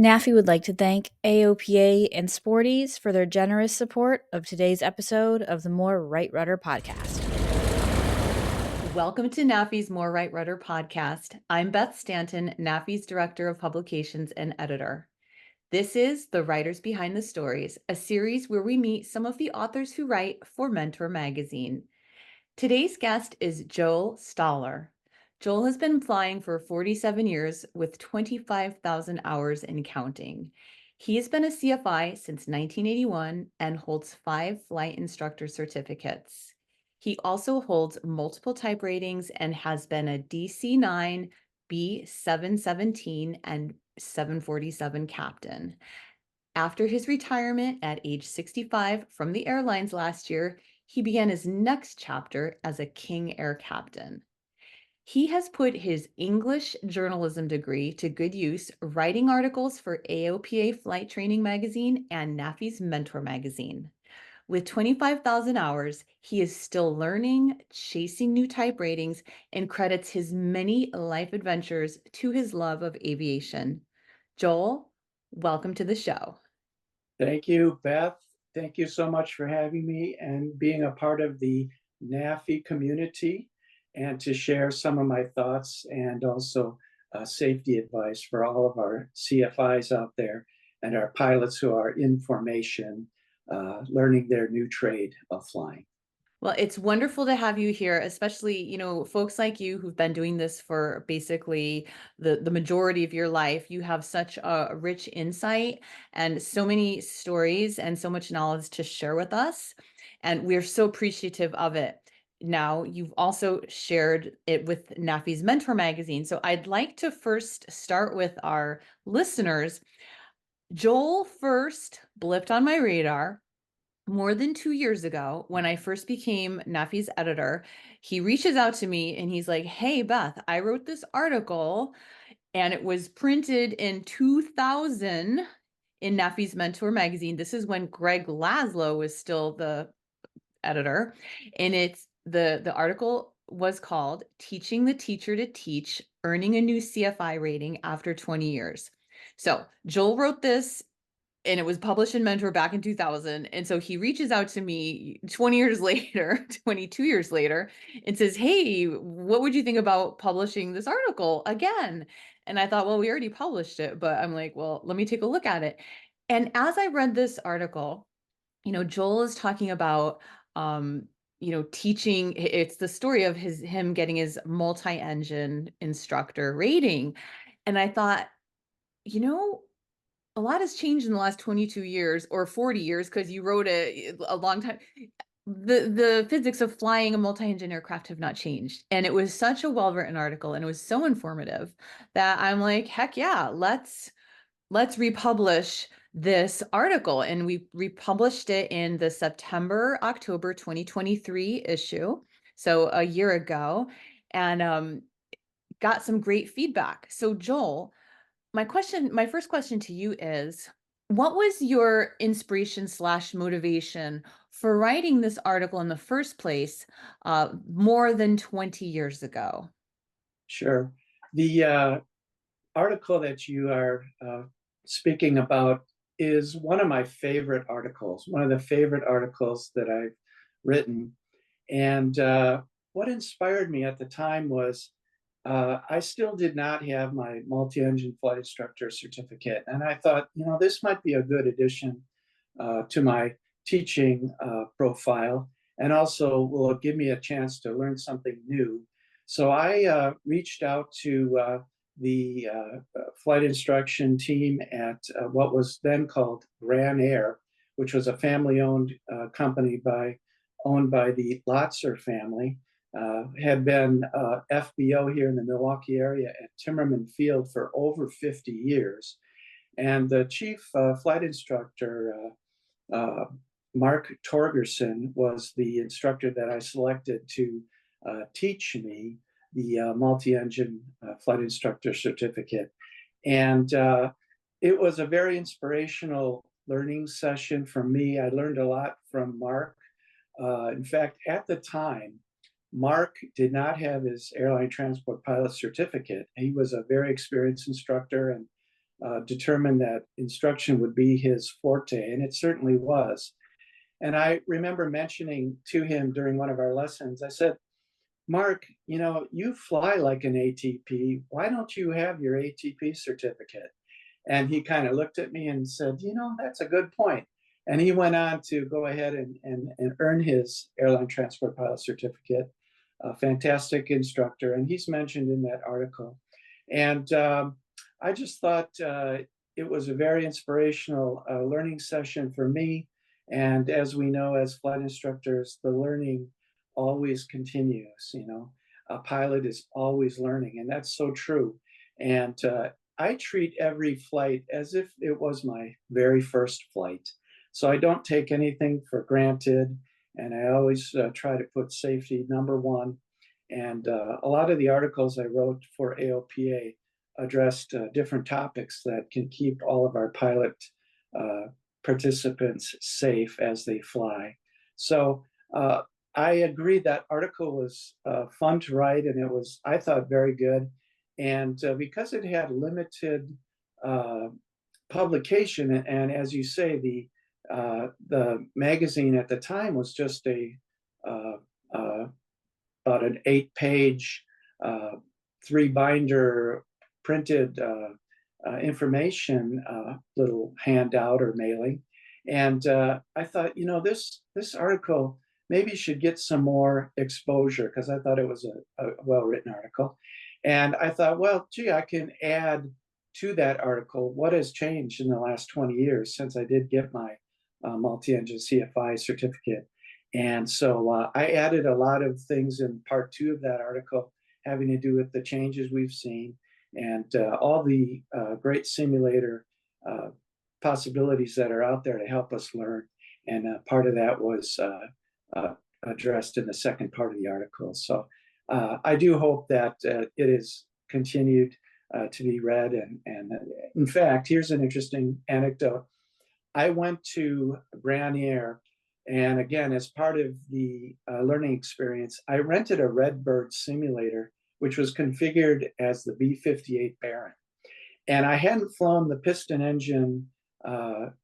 NAFI would like to thank AOPA and Sporties for their generous support of today's episode of the More Right Rudder podcast. Welcome to NAFI's More Right Rudder podcast. I'm Beth Stanton, NAFI's Director of Publications and Editor. This is The Writers Behind the Stories, a series where we meet some of the authors who write for Mentor magazine. Today's guest is Joel Stoller. Joel has been flying for 47 years with 25,000 hours and counting. He has been a CFI since 1981 and holds 5 flight instructor certificates. He also holds multiple type ratings and has been a DC-9, B-717, and 747 captain. After his retirement at age 65 from the airlines last year, he began his next chapter as a King Air captain. He has put his English journalism degree to good use, writing articles for AOPA Flight Training Magazine and NAFI's Mentor Magazine. With 25,000 hours, he is still learning, chasing new type ratings, and credits his many life adventures to his love of aviation. Joel, welcome to the show. Thank you, Beth. Thank you so much for having me and being a part of the NAFI community and to share some of my thoughts and also safety advice for all of our CFIs out there and our pilots who are in formation, learning their new trade of flying. Well, it's wonderful to have you here, especially, folks like you who've been doing this for basically the majority of your life. You have such a rich insight and so many stories and so much knowledge to share with us. And we're so appreciative of it. Now, you've also shared it with NAFI's Mentor magazine. So I'd like to first start with our listeners. Joel first blipped on my radar more than 2 years ago when I first became NAFI's editor. He reaches out to me and he's like, "Hey, Beth, I wrote this article and it was printed in 2000 in NAFI's Mentor magazine." This is when Greg Laszlo was still the editor. And the article was called "Teaching the Teacher to Teach, Earning a New CFI Rating After 20 Years." So Joel wrote this and it was published in Mentor back in 2000. And so he reaches out to me 20 years later, 22 years later, and says, "Hey, what would you think about publishing this article again?" And I thought, well, we already published it, but I'm like, well, let me take a look at it. And as I read this article, Joel is talking about, teaching. It's the story of him getting his multi-engine instructor rating. And I thought, a lot has changed in the last 22 years or 40 years because you wrote it a long time. The physics of flying a multi-engine aircraft have not changed. And it was such a well-written article and it was so informative that I'm like, heck yeah, let's republish this article. And we republished it in the September-October 2023 issue, so a year ago, and got some great feedback. So Joel, my first question to you is, what was your inspiration / motivation for writing this article in the first place, more than 20 years ago? Sure. The article that you are speaking about is one of my favorite articles, one of the favorite articles that I've written. And what inspired me at the time was I still did not have my multi-engine flight instructor certificate. And I thought, this might be a good addition to my teaching profile and also will give me a chance to learn something new. So I reached out to the flight instruction team at what was then called Gran Air, which was a family-owned company owned by the Lotzer family. Had been FBO here in the Milwaukee area at Timmerman Field for over 50 years. And the chief flight instructor, Mark Torgerson, was the instructor that I selected to teach me the multi-engine flight instructor certificate. And it was a very inspirational learning session for me. I learned a lot from Mark. In fact, at the time, Mark did not have his airline transport pilot certificate. He was a very experienced instructor and determined that instruction would be his forte, and it certainly was. And I remember mentioning to him during one of our lessons, I said, Mark, you fly like an ATP. Why don't you have your ATP certificate? And he kind of looked at me and said, that's a good point. And he went on to go ahead and earn his airline transport pilot certificate, a fantastic instructor. And he's mentioned in that article. And I just thought it was a very inspirational learning session for me. And as we know, as flight instructors, the learning always continues. A pilot is always learning, and that's so true. And I treat every flight as if it was my very first flight. So I don't take anything for granted, and I always try to put safety number one. And a lot of the articles I wrote for AOPA addressed different topics that can keep all of our pilot participants safe as they fly. So I agree that article was fun to write, and it was, I thought, very good. And because it had limited publication, and as you say, the magazine at the time was just about an 8-page, 3-binder printed information little handout or mailing. And I thought, this article maybe should get some more exposure, because I thought it was a well-written article. And I thought, well, gee, I can add to that article what has changed in the last 20 years since I did get my multi-engine CFI certificate. And so I added a lot of things in part 2 of that article having to do with the changes we've seen and all the great simulator possibilities that are out there to help us learn. And part of that was addressed in the second part of the article. So I do hope that it is continued to be read. And in fact, here's an interesting anecdote. I went to Grand Air, and again, as part of the learning experience, I rented a Redbird simulator, which was configured as the B-58 Baron. And I hadn't flown the piston engine,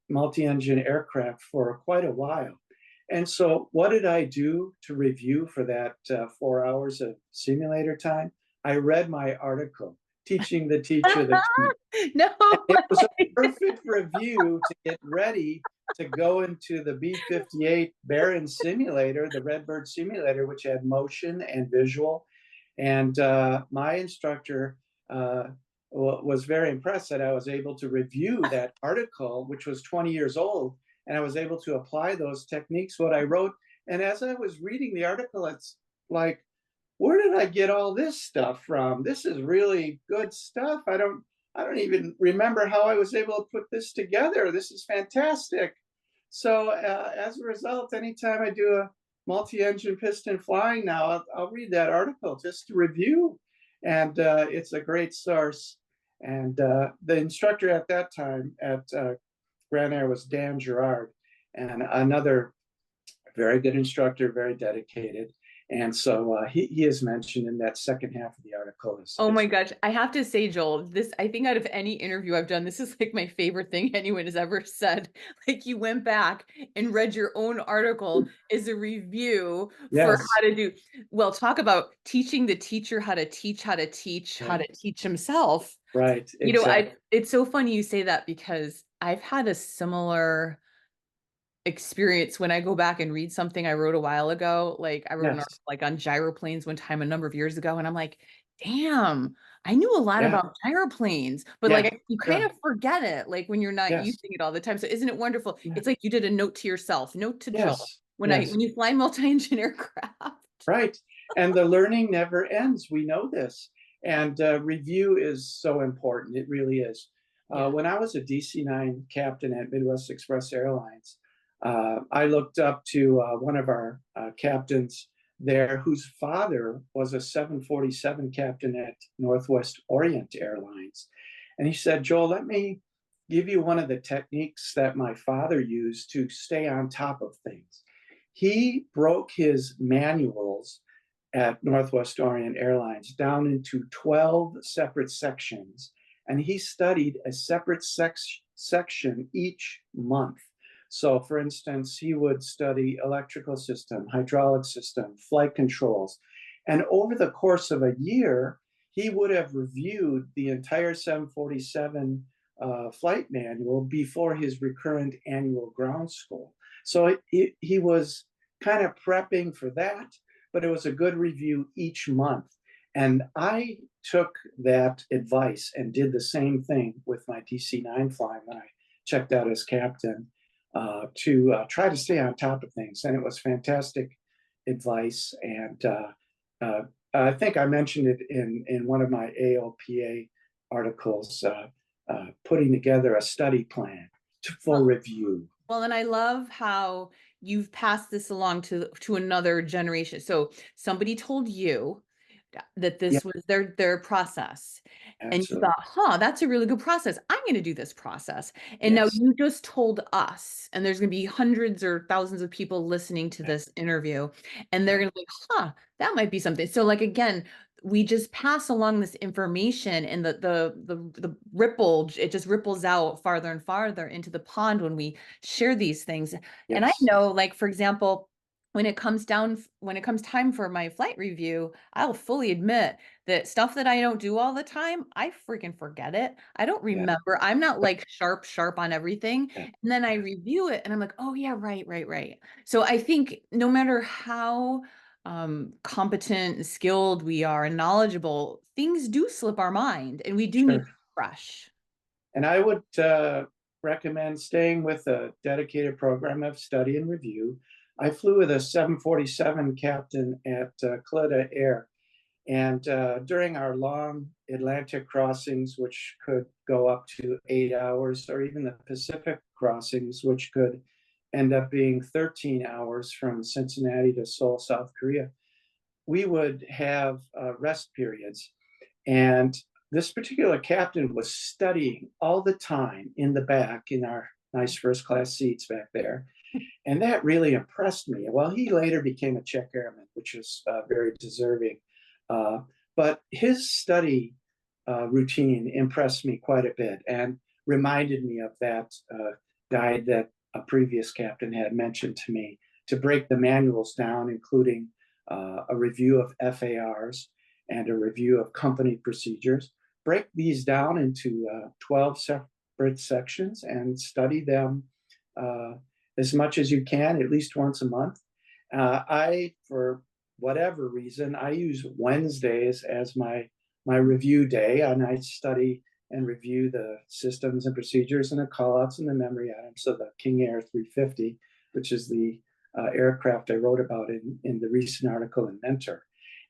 multi-engine aircraft for quite a while. And so what did I do to review for that 4 hours of simulator time? I read my article, Teaching the Teacher the Key. No. It was a perfect review to get ready to go into the B-58 Baron simulator, the Redbird simulator, which had motion and visual. And my instructor was very impressed that I was able to review that article, which was 20 years old, and I was able to apply those techniques, what I wrote. And as I was reading the article, it's like, where did I get all this stuff from? This is really good stuff. I don't even remember how I was able to put this together. This is fantastic. So as a result, anytime I do a multi-engine piston flying now, I'll read that article just to review. And it's a great source. And the instructor at that time at Grand Air was Dan Gerard, and another very good instructor, very dedicated. And so he is mentioned in that second half of the article. Oh my gosh. I have to say, Joel, I think out of any interview I've done, this is like my favorite thing anyone has ever said. Like, you went back and read your own article as a review for Yes. how to do, well, talk about teaching the teacher how to teach, how to teach, how to teach himself. Right. Exactly. It's so funny you say that, because I've had a similar experience when I go back and read something I wrote a while ago. Like, I wrote an Yes. article like on gyroplanes one time a number of years ago, and I'm like, damn, I knew a lot Yeah. about gyroplanes, but Yeah. you kind Yeah. of forget it, like, when you're not Yes. using it all the time. So isn't it wonderful? Yeah. It's like you did a note to yourself, note to Joel. Yes. When Yes. you fly multi-engine aircraft. Right. And the learning never ends. We know this. And review is so important. It really is. Yeah. When I was a DC-9 captain at Midwest Express Airlines, I looked up to one of our captains there, whose father was a 747 captain at Northwest Orient Airlines. And he said, Joel, let me give you one of the techniques that my father used to stay on top of things. He broke his manuals at Northwest Orient Airlines down into 12 separate sections. and he studied a separate section each month. So, for instance, he would study electrical system, hydraulic system, flight controls. And over the course of a year, he would have reviewed the entire 747 flight manual before his recurrent annual ground school. So he was kind of prepping for that, but it was a good review each month. And I took that advice and did the same thing with my DC-9 flying when I checked out as captain to try to stay on top of things. And it was fantastic advice. And I think I mentioned it in one of my AOPA articles, putting together a study plan for Well, review. well, and I love how you've passed this along to another generation. So somebody told you that Yeah, this was their process. And you absolutely. thought, huh, that's a really good process. I'm going to do this process. And now Yes. you just told us, and there's going to be hundreds or thousands of people listening to Right. this interview, and they're Right. going to be like, huh, that might be something. So like again, we just pass along this information and the ripple, it just ripples out farther and farther into the pond when we share these things. And I Yes. know, like, for example, when it comes time for my flight review, I'll fully admit that stuff that I don't do all the time, I freaking forget it. I don't Yeah. remember. I'm not like sharp on everything. Yeah. And then I Yeah. review it and I'm like, oh yeah, right. So I think no matter how competent and skilled we are and knowledgeable, things do slip our mind and we do need to Sure. refresh. And I would recommend staying with a dedicated program of study and review. I flew with a 747 captain at Caleta Air. And during our long Atlantic crossings, which could go up to 8 hours, or even the Pacific crossings, which could end up being 13 hours from Cincinnati to Seoul, South Korea, we would have rest periods. And this particular captain was studying all the time in the back in our nice first class seats back there. And that really impressed me. Well, he later became a check airman, which was very deserving. Uh, but his study routine impressed me quite a bit and reminded me of that guide that a previous captain had mentioned to me to break the manuals down, including a review of FARs and a review of company procedures. Break these down into 12 separate sections and study them uh, as much as you can, at least once a month. For whatever reason, I use Wednesdays as my review day, and I study and review the systems and procedures and the callouts and the memory items of the King Air 350, which is the aircraft I wrote about in the recent article in Mentor.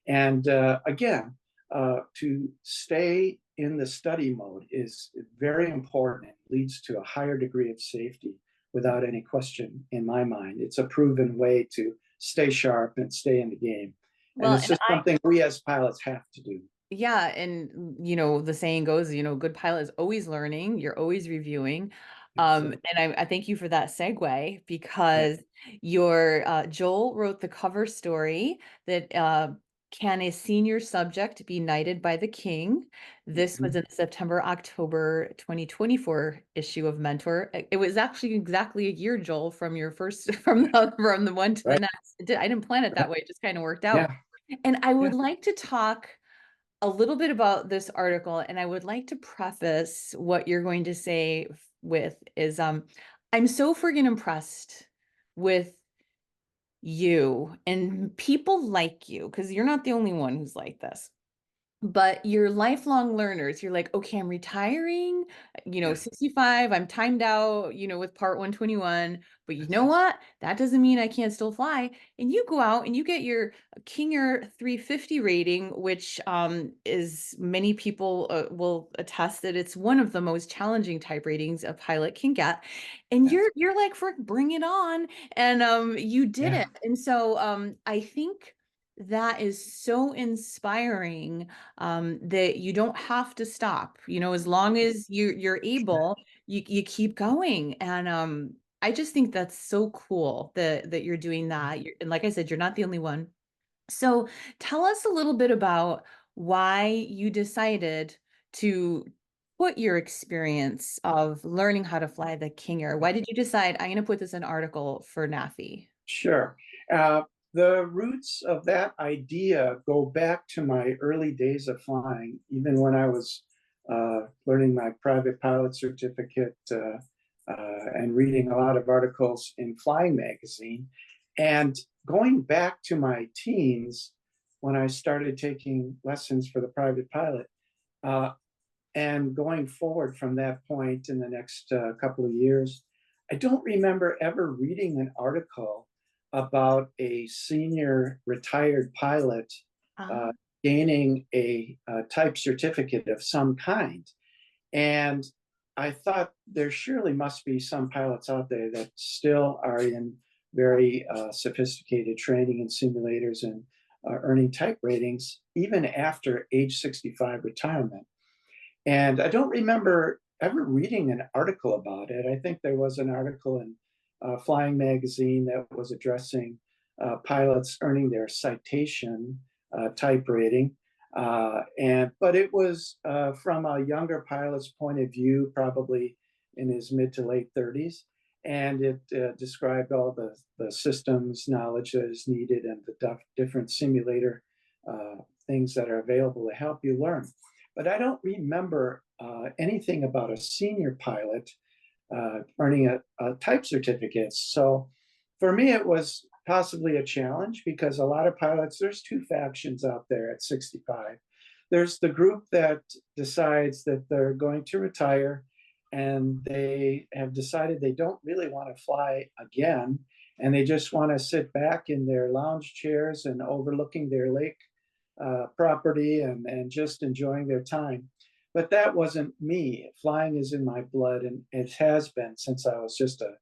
And again, to stay in the study mode is very important. It leads to a higher degree of safety without any question in my mind. It's a proven way to stay sharp and stay in the game. And Well, it's and just something we as pilots have to do. yeah, and the saying goes, good pilot is always learning, you're always reviewing. Absolutely. And I thank you for that segue Yeah. because your Joel wrote the cover story that can a senior subject be knighted by the king? This was Mhm. in the September-October 2024 issue of Mentor. It was actually exactly a year, Joel, from your first from the one to the Right. next. I didn't plan it Right. that way, it just kind of worked out. Yeah. And I Yeah. would like to talk a little bit about this article, and I would like to preface what you're going to say with is I'm so friggin' impressed with you and people like you because you're not the only one who's like this. But you're lifelong learners. You're like, okay, I'm retiring, Yeah. 65, I'm timed out, with part 121. But you That's know what? That doesn't mean I can't still fly. And you go out and you get your King Air 350 rating, which is many people will attest that it's one of the most challenging type ratings a pilot can get. And yes. you're like, frick, bring it on. And you did Yeah. it. And so I think that is so inspiring that you don't have to stop. As long as you're able, you keep going. And I just think that's so cool that you're doing that. And like I said, you're not the only one. So tell us a little bit about why you decided to put your experience of learning how to fly the King Air? Why did you decide, I'm going to put this in an article for NAFI? Sure. Uh, the roots of that idea go back to my early days of flying, even when I was learning my private pilot certificate and reading a lot of articles in Flying Magazine. And going back to my teens, when I started taking lessons for the private pilot, uh, and going forward from that point in the next couple of years, I don't remember ever reading an article about a senior retired pilot uh, Ah, gaining a type certificate of some kind. And I thought there surely must be some pilots out there that still are in very sophisticated training in simulators and earning type ratings even after age 65 retirement. And I don't remember ever reading an article about it. I think there was an article in Flying Magazine that was addressing pilots earning their citation type rating. But it was from a younger pilot's point of view, probably in his mid to late 30s. And it described all the systems knowledge that is needed and the different simulator things that are available to help you learn. But I don't remember anything about a senior pilot earning a type certificate. So for me, it was possibly a challenge because a lot of pilots, there's two factions out there at 65. There's the group that decides that they're going to retire and they have decided they don't really want to fly again. And they just want to sit back in their lounge chairs and overlooking their lake property and just enjoying their time. But that wasn't me. Flying is in my blood, and it has been since I was just a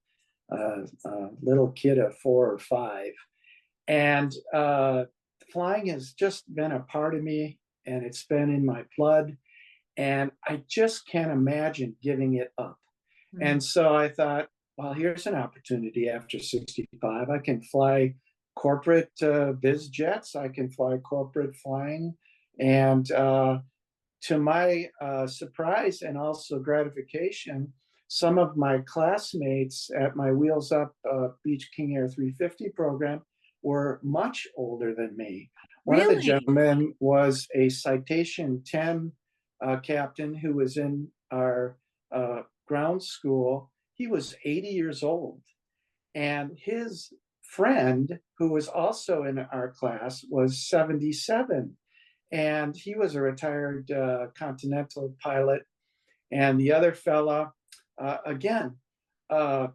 little kid of 4 or 5. And flying has just been a part of me, and it's been in my blood. And I just can't imagine giving it up. mm. And so I thought, well, here's an opportunity after 65. I can fly corporate biz jets. I can fly corporate flying. And to my surprise and also gratification, some of my classmates at my Wheels Up Beach King Air 350 program were much older than me. One of the Really? gentlemen was a Citation 10 captain who was in our ground school. He was 80 years old. And his friend, who was also in our class, was 77. And he was a retired Continental pilot. And the other fella, again, uh,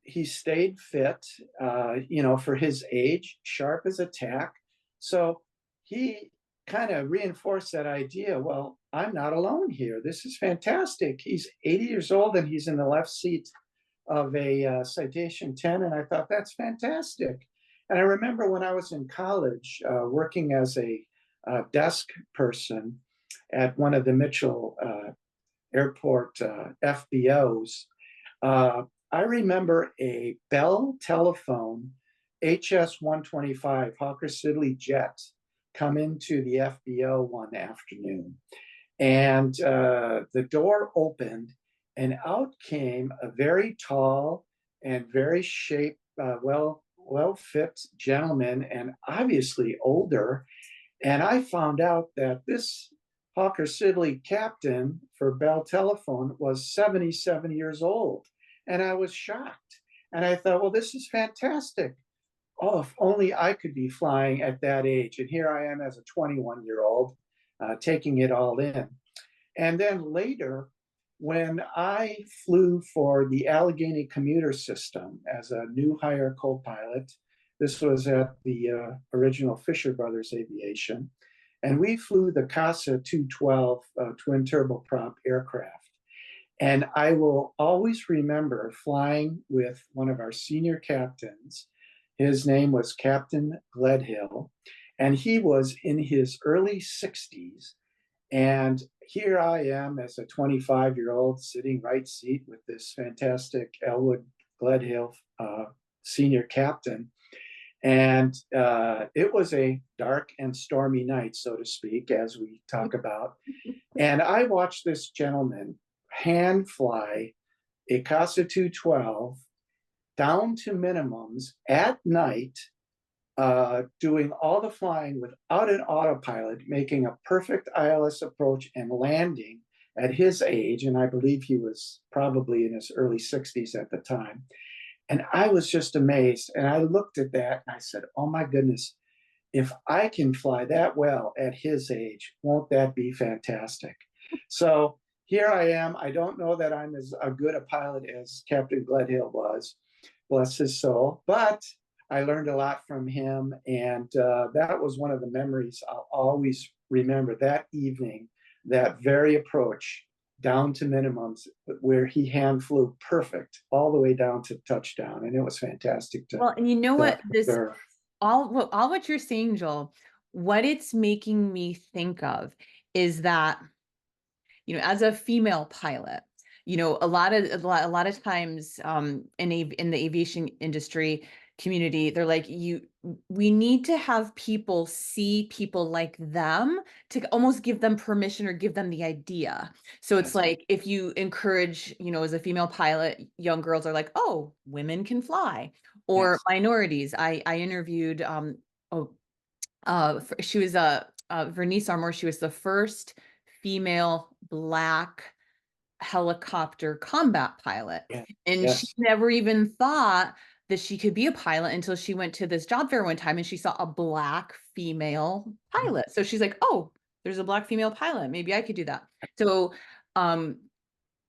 he stayed fit, for his age, sharp as a tack. So he kind of reinforced that idea. Well, I'm not alone here. This is fantastic. He's 80 years old and he's in the left seat of a Citation 10. And I thought, that's fantastic. And I remember when I was in college working as a desk person at one of the Mitchell Airport FBOs, uh, I remember a Bell telephone HS 125 Hawker Siddeley jet come into the FBO one afternoon. And the door opened, and out came a very tall and very shaped, well fit gentleman, and obviously older. And I found out that this Hawker Siddeley captain for Bell Telephone was 77 years old. And I was shocked. And I thought, well, this is fantastic. Oh, if only I could be flying at that age. And here I am as a 21-year-old taking it all in. And then later, when I flew for the Allegheny commuter system as a new hire co-pilot, this was at the original Fisher Brothers Aviation, and we flew the CASA 212 twin turboprop aircraft. And I will always remember flying with one of our senior captains. His name was Captain Gledhill, and he was in his early 60s. And here I am as a 25-year-old sitting right seat with this fantastic Elwood Gledhill senior captain. And it was a dark and stormy night, so to speak, as we talk about. And I watched this gentleman hand fly a Casa 212 down to minimums at night, doing all the flying without an autopilot, making a perfect ILS approach and landing at his age. And I believe he was probably in his early 60s at the time. And I was just amazed. And I looked at that and I said, oh my goodness, if I can fly that well at his age, won't that be fantastic? So here I am. I don't know that I'm as a good a pilot as Captain Gledhill was, bless his soul, but I learned a lot from him. And that was one of the memories I'll always remember, that evening, that very approach down to minimums where he hand flew perfect all the way down to touchdown. And it was fantastic to, Well, and you know to what, this observe. all what you're saying, Joel, what it's making me think of is that, as a female pilot, a lot of times in the aviation industry community, they're like, we need to have people see people like them to almost give them permission or give them the idea. So it's Yes. like, if you encourage, as a female pilot, young girls are like, oh, women can fly, or Yes. minorities. I interviewed oh she was Vernice Armour. She was the first female Black helicopter combat pilot. Yes. And she Yes. never even thought that she could be a pilot until she went to this job fair one time and she saw a Black female pilot. So she's like, oh, there's a Black female pilot. Maybe I could do that. So um,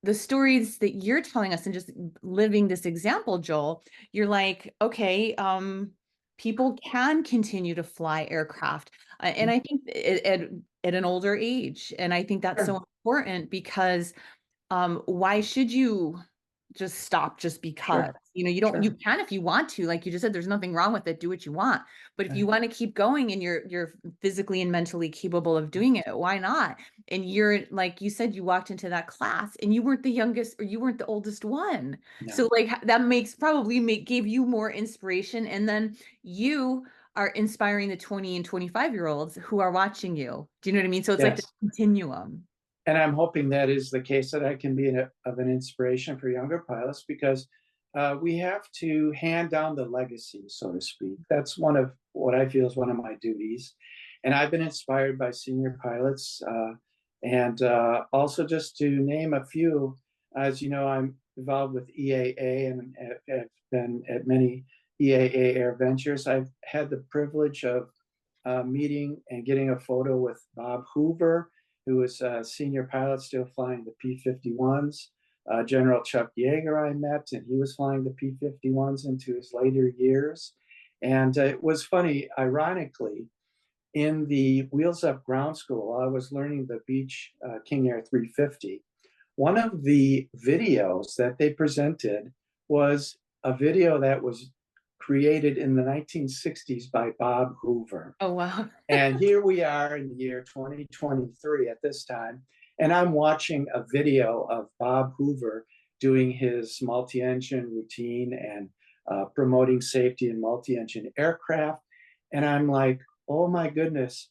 the stories that you're telling us and just living this example, Joel, you're like, okay, people can continue to fly aircraft. And I think at an older age. And I think that's Sure. so important because why should you just stop just because? Sure. You Sure. can if you want to, like you just said, there's nothing wrong with it. Do what you want. But if you Right. want to keep going and you're physically and mentally capable of doing it, why not? And you're like you said, you walked into that class and you weren't the youngest or you weren't the oldest one. No. So like that makes probably gave you more inspiration. And then you are inspiring the 20 and 25-year-olds who are watching you. Do you know what I mean? So it's like the Yes. continuum. And I'm hoping that is the case, that I can be of an inspiration for younger pilots, because we have to hand down the legacy, so to speak. That's one of what I feel is one of my duties. And I've been inspired by senior pilots. And also, just to name a few, as you know, I'm involved with EAA and have been at many EAA Air Ventures. I've had the privilege of meeting and getting a photo with Bob Hoover, who was a senior pilot still flying the P-51s. General Chuck Yeager I met, and he was flying the P-51s into his later years. And it was funny, ironically, in the Wheels Up ground school, I was learning the Beech King Air 350. One of the videos that they presented was a video that was created in the 1960s by Bob Hoover. Oh, wow. And here we are in the year 2023 at this time, and I'm watching a video of Bob Hoover doing his multi-engine routine and promoting safety in multi-engine aircraft. And I'm like, oh my goodness,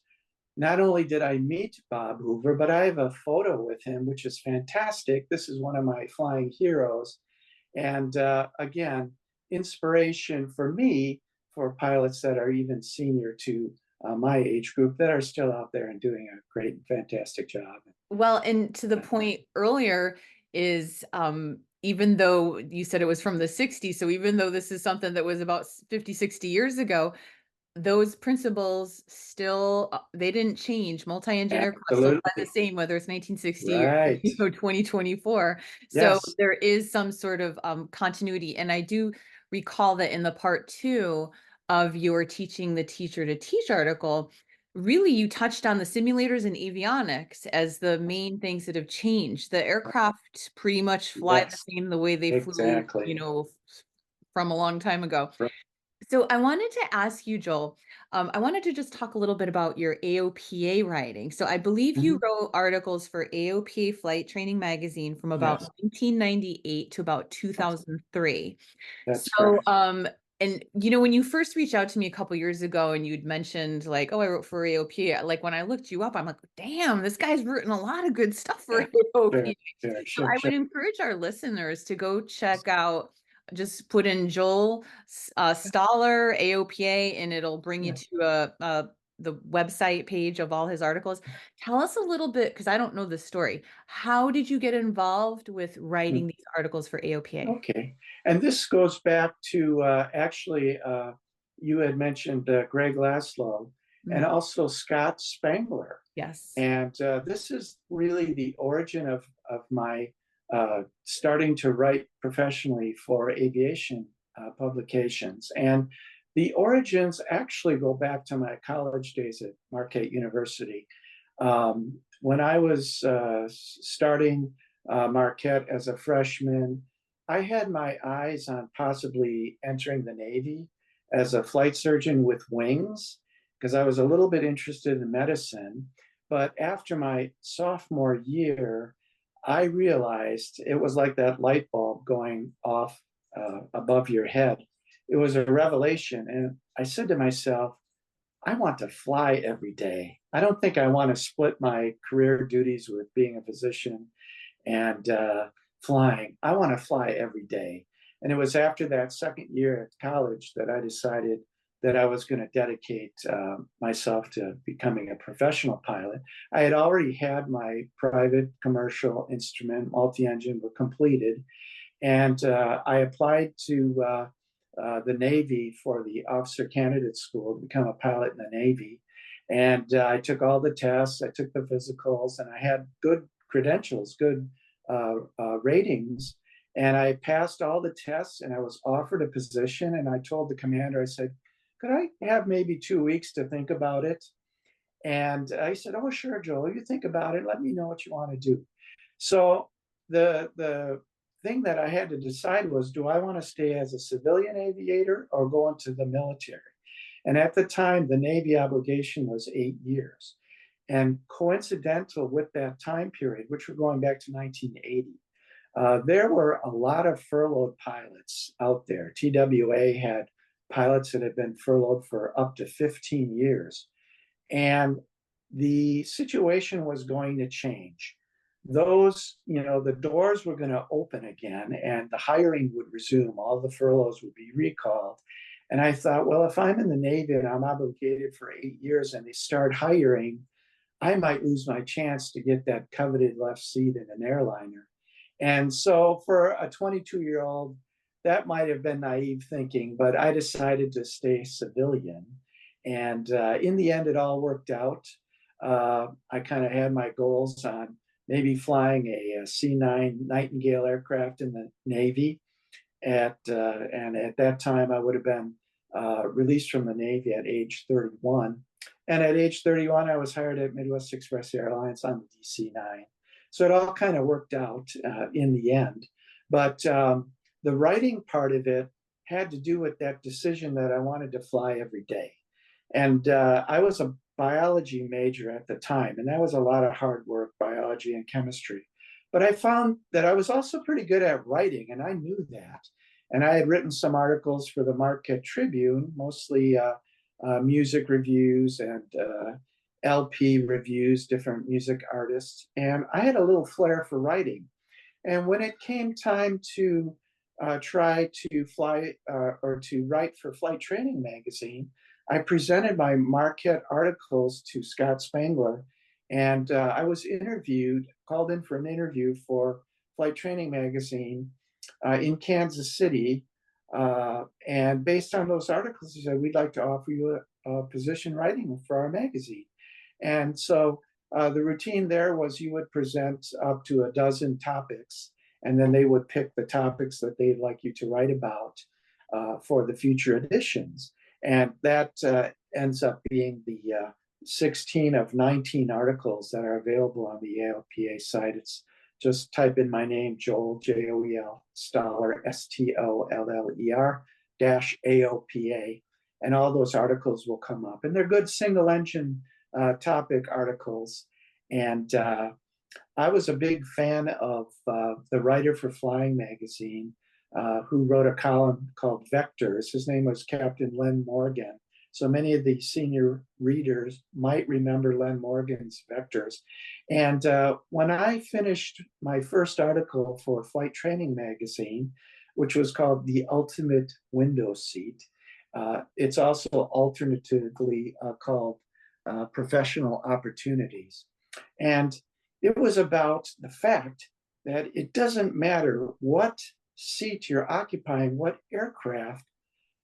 not only did I meet Bob Hoover, but I have a photo with him, which is fantastic. This is one of my flying heroes. And again, inspiration for me, for pilots that are even senior to my age group, that are still out there and doing a great and fantastic job. Well, and to the point earlier is even though you said it was from the 60s, so even though this is something that was about 50, 60 years ago, those principles still they didn't change. Multi-engine aircraft still fly the Absolutely. same, whether it's 1960 or Right. 2024. So Yes. there is some sort of continuity. And I do recall that in the part 2 of your teaching the teacher to teach article, really you touched on the simulators and avionics as the main things that have changed. The aircraft pretty much fly the Yes. same the way they flew, Exactly. from a long time ago. Right. So I wanted to ask you, Joel, I wanted to just talk a little bit about your AOPA writing. So I believe you Mhm. wrote articles for AOPA Flight Training Magazine from about Yes, 1998 to about 2003. that's So correct. And, you know, when you first reached out to me a couple years ago and you'd mentioned like, "Oh, I wrote for AOP," like, when I looked you up, I'm like, "Damn, this guy's written a lot of good stuff for Yeah, sure, AOP." sure, So sure, I sure. would encourage our listeners to go check out, just put in Joel Stoller, AOPA, and it'll bring you Yeah. to the website page of all his articles. Tell us a little bit, because I don't know the story. How did you get involved with writing these articles for AOPA? Okay. And this goes back to actually, you had mentioned Greg Laszlo and Mhm. also Scott Spangler. Yes. And this is really the origin of my starting to write professionally for aviation publications. And the origins actually go back to my college days at Marquette University. When I was starting Marquette as a freshman, I had my eyes on possibly entering the Navy as a flight surgeon with wings because I was a little bit interested in medicine. But after my sophomore year, I realized it was like that light bulb going off above your head. It was a revelation. And I said to myself, I want to fly every day. I don't think I want to split my career duties with being a physician and flying. I want to fly every day. And it was after that second year at college that I decided that I was going to dedicate myself to becoming a professional pilot. I had already had my private commercial instrument, multi engine, were completed. And I applied to the Navy for the officer candidate school to become a pilot in the Navy. And I took all the tests, I took the physicals, and I had good credentials, good ratings. And I passed all the tests and I was offered a position. And I told the commander, I said, could I have maybe 2 weeks to think about it? And I said, oh, sure, Joel, you think about it. Let me know what you want to do. So the thing that I had to decide was, do I want to stay as a civilian aviator or go into the military? And at the time, the Navy obligation was 8 years. And coincidental with that time period, which we're going back to 1980, there were a lot of furloughed pilots out there. TWA had pilots that had been furloughed for up to 15 years. And the situation was going to change. Those, the doors were going to open again and the hiring would resume. All the furloughs would be recalled. And I thought, well, if I'm in the Navy and I'm obligated for 8 years and they start hiring, I might lose my chance to get that coveted left seat in an airliner. And so for a 22-year-old, that might have been naive thinking, but I decided to stay civilian. And in the end, it all worked out. I kind of had my goals on maybe flying a C-9 Nightingale aircraft in the Navy. And at that time, I would have been released from the Navy at age 31. And at age 31, I was hired at Midwest Express Airlines on the DC-9. So it all kind of worked out in the end. But the writing part of it had to do with that decision that I wanted to fly every day. And I was a biology major at the time, and that was a lot of hard work, biology and chemistry. But I found that I was also pretty good at writing, and I knew that. And I had written some articles for the Marquette Tribune, mostly music reviews and LP reviews, different music artists. And I had a little flair for writing. And when it came time to try to fly or to write for Flight Training Magazine, I presented my Marquette articles to Scott Spangler, and I was called in for an interview for Flight Training Magazine in Kansas City. And based on those articles, he said, we'd like to offer you a position writing for our magazine. And so the routine there was you would present up to a dozen topics, and then they would pick the topics that they'd like you to write about for the future editions. And that ends up being the 16 of 19 articles that are available on the ALPA site. It's just type in my name, Joel, Joel, Stoller, Stoller, -AOPA, and all those articles will come up. And they're good single engine topic articles. And I was a big fan of the writer for Flying Magazine, who wrote a column called Vectors. His name was Captain Len Morgan. So many of the senior readers might remember Len Morgan's Vectors. And when I finished my first article for Flight Training Magazine, which was called The Ultimate Window Seat, it's also alternatively called Professional Opportunities. And it was about the fact that it doesn't matter what seat you're occupying, what aircraft,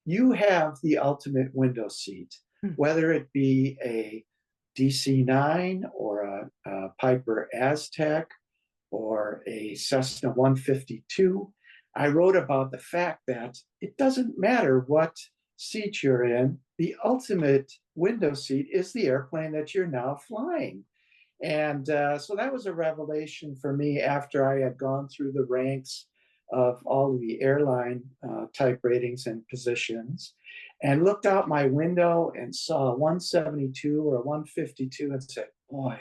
you have the ultimate window seat, whether it be a DC-9 or a Piper Aztec or a Cessna 152. I wrote about the fact that it doesn't matter what seat you're in, the ultimate window seat is the airplane that you're now flying. And so that was a revelation for me after I had gone through the ranks of all of the airline type ratings and positions and looked out my window and saw a 172 or a 152 and said, boy,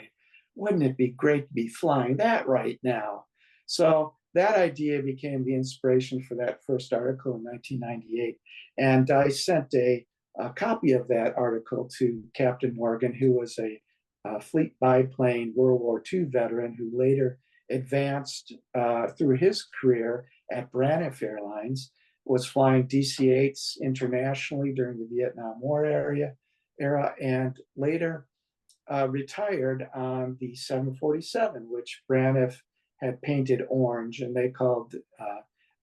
wouldn't it be great to be flying that right now? So that idea became the inspiration for that first article in 1998. And I sent a copy of that article to Captain Morgan, who was a fleet biplane World War II veteran who later advanced through his career at Braniff Airlines, was flying DC-8s internationally during the Vietnam War era, and later retired on the 747, which Braniff had painted orange, and they called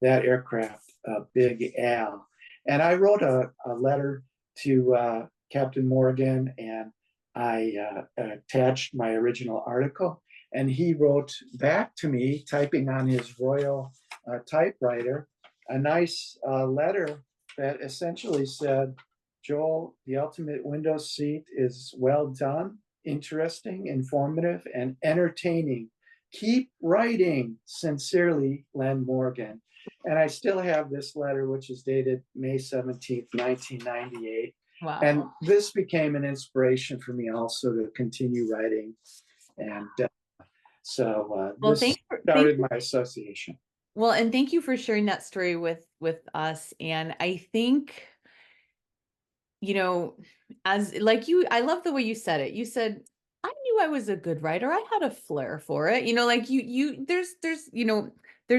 that aircraft Big Al. And I wrote a letter to Captain Morgan, and I attached my original article, and he wrote back to me, typing on his Royal typewriter, a nice letter that essentially said, Joel, the ultimate window seat is well done, interesting, informative, and entertaining. Keep writing. Sincerely, Len Morgan. And I still have this letter, which is dated May 17th, 1998. Wow. And this became an inspiration for me also to continue writing. And so Well, this started my association. Well, and thank you for sharing that story with us. And I think, you know, as like you, I love the way you said it. You said, I knew I was a good writer. I had a flair for it. You know, like there's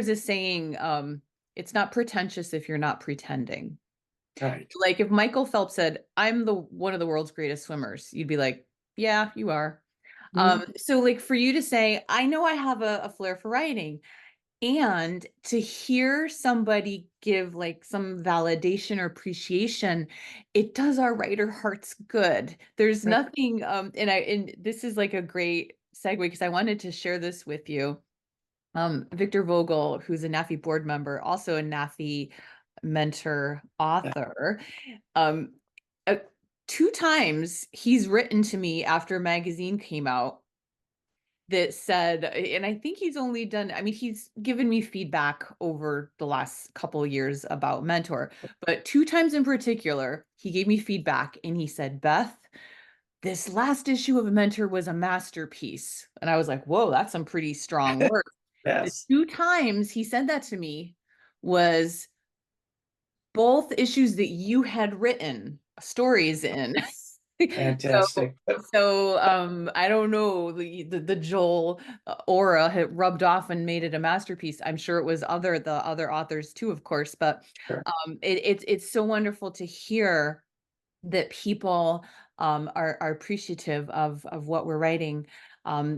a saying, it's not pretentious if you're not pretending. Right. Like if Michael Phelps said, I'm the one of the world's greatest swimmers, you'd be like, yeah, you are. So like for you to say, I know I have a flair for writing, and to hear somebody give like some validation or appreciation, it does our writer hearts good. There's Right. nothing, and this is like a great segue because I wanted to share this with you. Victor Vogel, who's a NAFI board member, also a NAFI mentor author, um, uh, two times he's written to me after a magazine came out that said, and I think he's only done, I mean, he's given me feedback over the last couple of years about Mentor, but two times in particular, he gave me feedback and he said, Beth, this last issue of Mentor was a masterpiece. And I was like, whoa, that's some pretty strong work. The Yes. two times he said that to me was both issues that you had written stories in. So, Fantastic. I don't know, the Joel aura had rubbed off and made it a masterpiece. I'm sure it was the other authors too, of course, but Sure. it's so wonderful to hear that people are appreciative of what we're writing,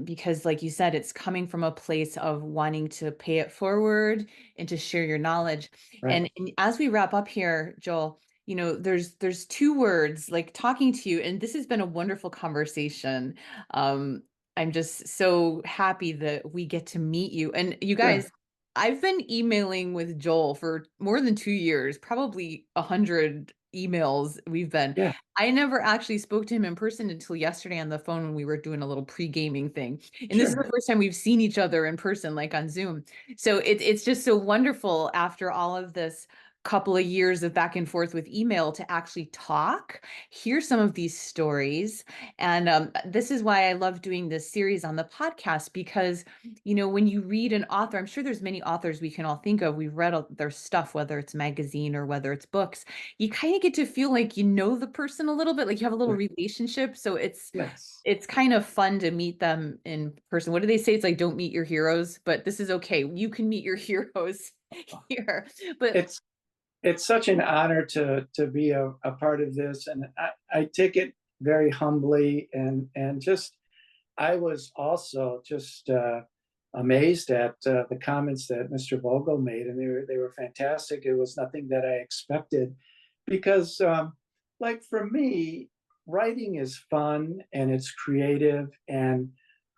because like you said, it's coming from a place of wanting to pay it forward and to share your knowledge. Right. And as we wrap up here, Joel, there's two words like talking to you, and this has been a wonderful conversation. um I'm just so happy that we get to meet you. And you Sure. guys, I've been emailing with Joel for more than 2 years, probably 100 emails we've been. Yeah. I never actually spoke to him in person until yesterday on the phone when we were doing a little pre-gaming thing. And this is Sure. the first time we've seen each other in person, like on Zoom. So it's just so wonderful after all of this couple of years of back and forth with email to actually talk, hear some of these stories. And this is why I love doing this series on the podcast, because, when you read an author, I'm sure there's many authors we can all think of. We've read their stuff, whether it's magazine or whether it's books. You kind of get to feel like you know the person a little bit, like you have a little Right. relationship. So Yes. it's kind of fun to meet them in person. What do they say? It's like, don't meet your heroes, but this is okay. You can meet your heroes here. But It's it's such an honor to be a part of this, and I take it very humbly, and just I was also just amazed at the comments that Mr. Vogel made, and they were fantastic. It was nothing that I expected, because like for me, writing is fun and it's creative, and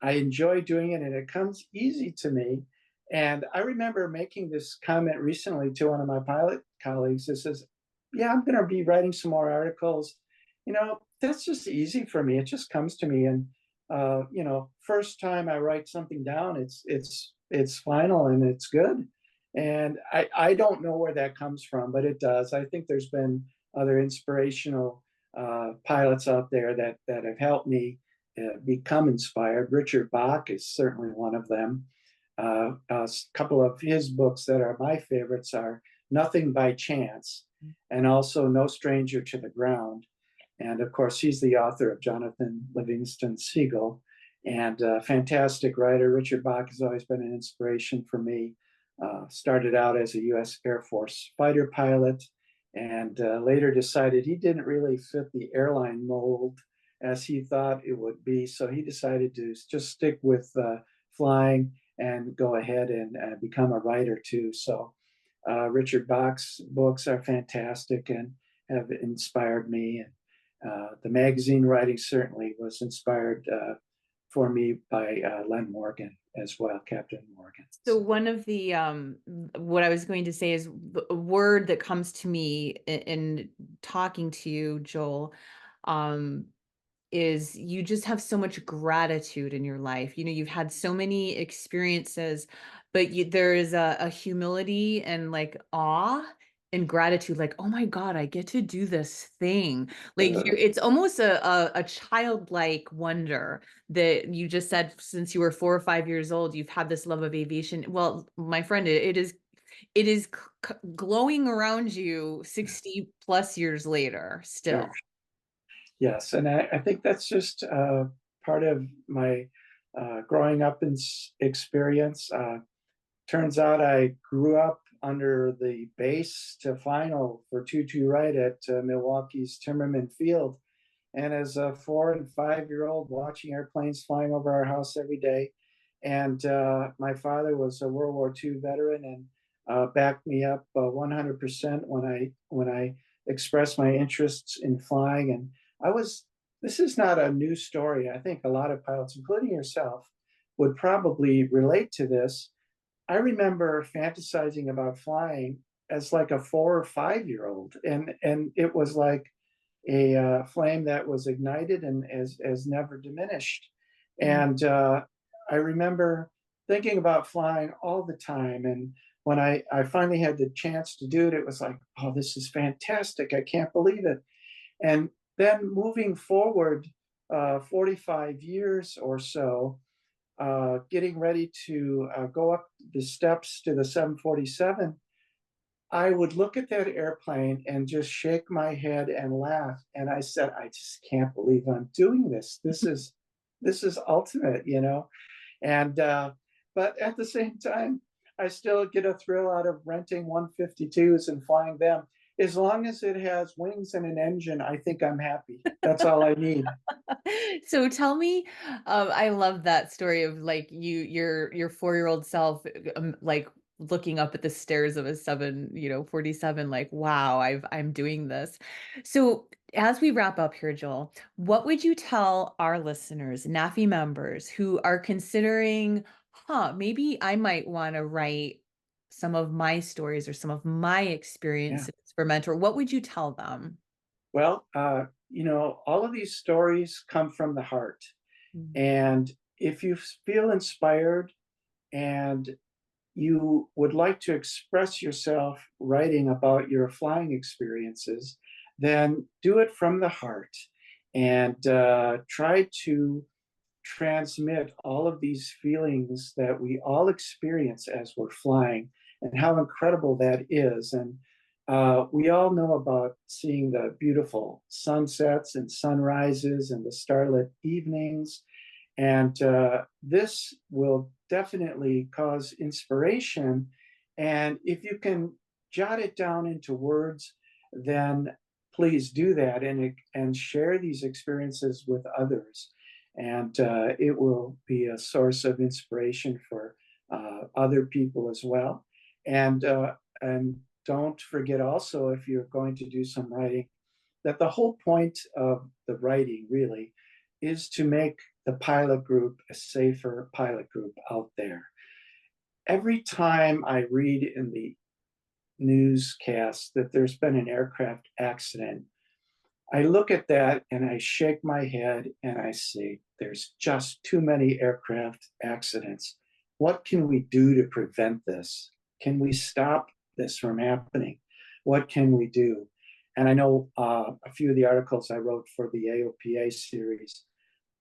I enjoy doing it, and it comes easy to me. And I remember making this comment recently to one of my pilot colleagues that says, "Yeah, I'm going to be writing some more articles. That's just easy for me. It just comes to me." And first time I write something down, it's final and it's good. And I don't know where that comes from, but it does. I think there's been other inspirational pilots out there that have helped me become inspired. Richard Bach is certainly one of them. A couple of his books that are my favorites are Nothing by Chance and also No Stranger to the Ground. And of course, he's the author of Jonathan Livingston Seagull, and a fantastic writer. Richard Bach has always been an inspiration for me. Started out as a U.S. Air Force fighter pilot, and later decided he didn't really fit the airline mold as he thought it would be. So he decided to just stick with flying and go ahead and become a writer too. So Richard Bach's books are fantastic and have inspired me. And the magazine writing certainly was inspired for me by Len Morgan as well, Captain Morgan. so So, one of the what I was going to say is a word that comes to me in talking to you, Joel, um, is you just have so much gratitude in your life. You've had so many experiences, but there is a humility and like awe and gratitude, like, oh my God, I get to do this thing. Like it's almost a childlike wonder that you just said since you were 4 or 5 years old, you've had this love of aviation. Well, my friend, it is glowing around you 60 plus years later yeah, still. yes, and I think that's just part of my growing up experience. Turns out I grew up under the base to final for 2-2 right at Milwaukee's Timmerman Field. And as a 4 and 5 year old, watching airplanes flying over our house every day. And my father was a World War II veteran and backed me up 100% when I expressed my interests in flying. And I was. This is not a new story. I think a lot of pilots, including yourself, would probably relate to this. I remember fantasizing about flying as like a 4 or 5 year old, and it was like a flame that was ignited and as never diminished. And I remember thinking about flying all the time. And when I finally had the chance to do it, it was like, oh, this is fantastic. I can't believe it. And then moving forward 45 years or so, getting ready to go up the steps to the 747, I would look at that airplane and just shake my head and laugh. And I said, I just can't believe I'm doing this. This is ultimate. And but at the same time, I still get a thrill out of renting 152s and flying them. As long as it has wings and an engine, I think I'm happy. That's all I need. So tell me, I love that story of like your 4 year old self, like looking up at the stairs of a 47, like, wow, I'm doing this. So as we wrap up here, Joel, what would you tell our listeners, NAFI members who are considering, maybe I might want to write some of my stories or some of my Yeah. experiences for mentor? What would you tell them? Well, all of these stories come from the heart. Mm. And if you feel inspired and you would like to express yourself writing about your flying experiences, then do it from the heart and try to transmit all of these feelings that we all experience as we're flying and how incredible that is. And we all know about seeing the beautiful sunsets and sunrises and the starlit evenings. And this will definitely cause inspiration. And if you can jot it down into words, then please do that and share these experiences with others. And it will be a source of inspiration for other people as well. And don't forget also, if you're going to do some writing, that the whole point of the writing really is to make the pilot group a safer pilot group out there. Every time I read in the newscast that there's been an aircraft accident, I look at that and I shake my head and I say, there's just too many aircraft accidents. What can we do to prevent this? Can we stop this from happening? What can we do? And I know a few of the articles I wrote for the AOPA series,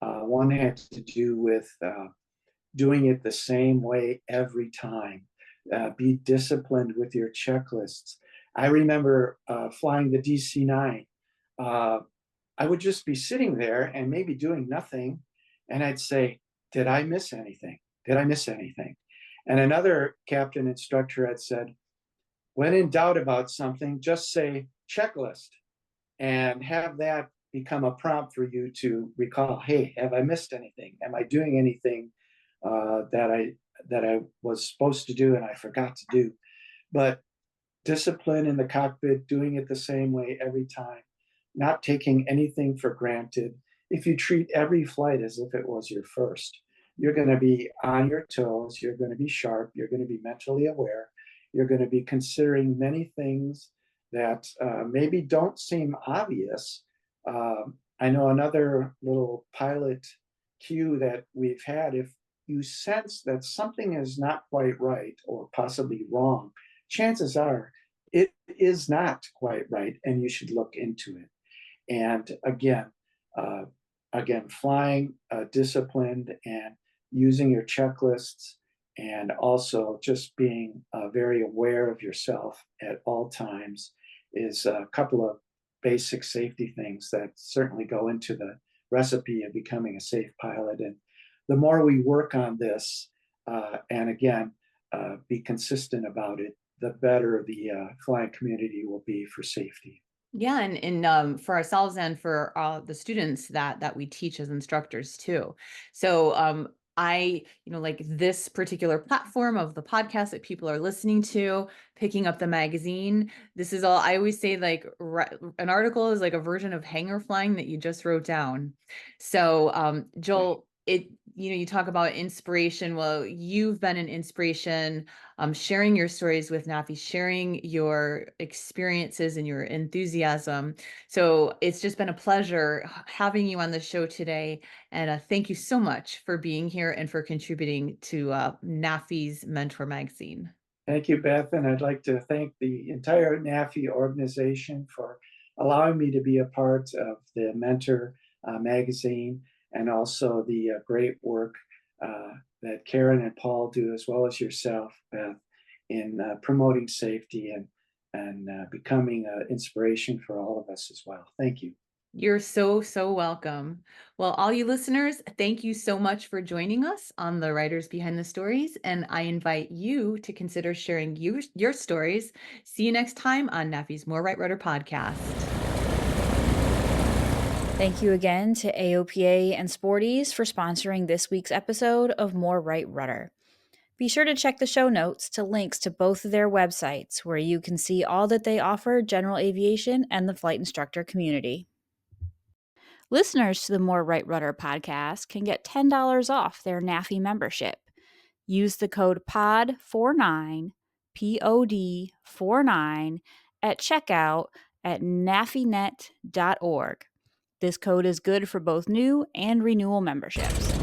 one had to do with doing it the same way every time. Be disciplined with your checklists. I remember flying the DC-9. I would just be sitting there and maybe doing nothing. And I'd say, did I miss anything? Did I miss anything? And another captain instructor had said, when in doubt about something, just say checklist and have that become a prompt for you to recall, hey, have I missed anything? Am I doing anything that I was supposed to do and I forgot to do? But discipline in the cockpit, doing it the same way every time, not taking anything for granted. If you treat every flight as if it was your first, you're going to be on your toes, you're going to be sharp, you're going to be mentally aware, you're going to be considering many things that maybe don't seem obvious. I know another little pilot cue that we've had: if you sense that something is not quite right or possibly wrong, chances are it is not quite right and you should look into it. And again, flying disciplined and using your checklists, and also just being very aware of yourself at all times is a couple of basic safety things that certainly go into the recipe of becoming a safe pilot. And the more we work on this, and again, be consistent about it, the better the flying community will be for safety. Yeah, and for ourselves and for the students that we teach as instructors too. So like this particular platform of the podcast that people are listening to, picking up the magazine. This is all I always say. Like an article is like a version of hanger flying that you just wrote down. So Joel, you talk about inspiration. Well, you've been an inspiration, sharing your stories with NAFI, sharing your experiences and your enthusiasm. So it's just been a pleasure having you on the show today. And thank you so much for being here and for contributing to NAFI's Mentor Magazine. Thank you, Beth. And I'd like to thank the entire NAFI organization for allowing me to be a part of the Mentor magazine, and also the great work that Karen and Paul do, as well as yourself, Beth, in promoting safety and becoming an inspiration for all of us as well. Thank you. You're so, so welcome. Well, all you listeners, thank you so much for joining us on the Writers Behind the Stories, and I invite you to consider sharing your stories. See you next time on NAFI's More Right Rudder podcast. Thank you again to AOPA and Sporties for sponsoring this week's episode of More Right Rudder. Be sure to check the show notes to links to both of their websites, where you can see all that they offer general aviation and the flight instructor community. Listeners to the More Right Rudder podcast can get $10 off their NAFI membership. Use the code POD49, POD49, at checkout at nafinet.org. This code is good for both new and renewal memberships.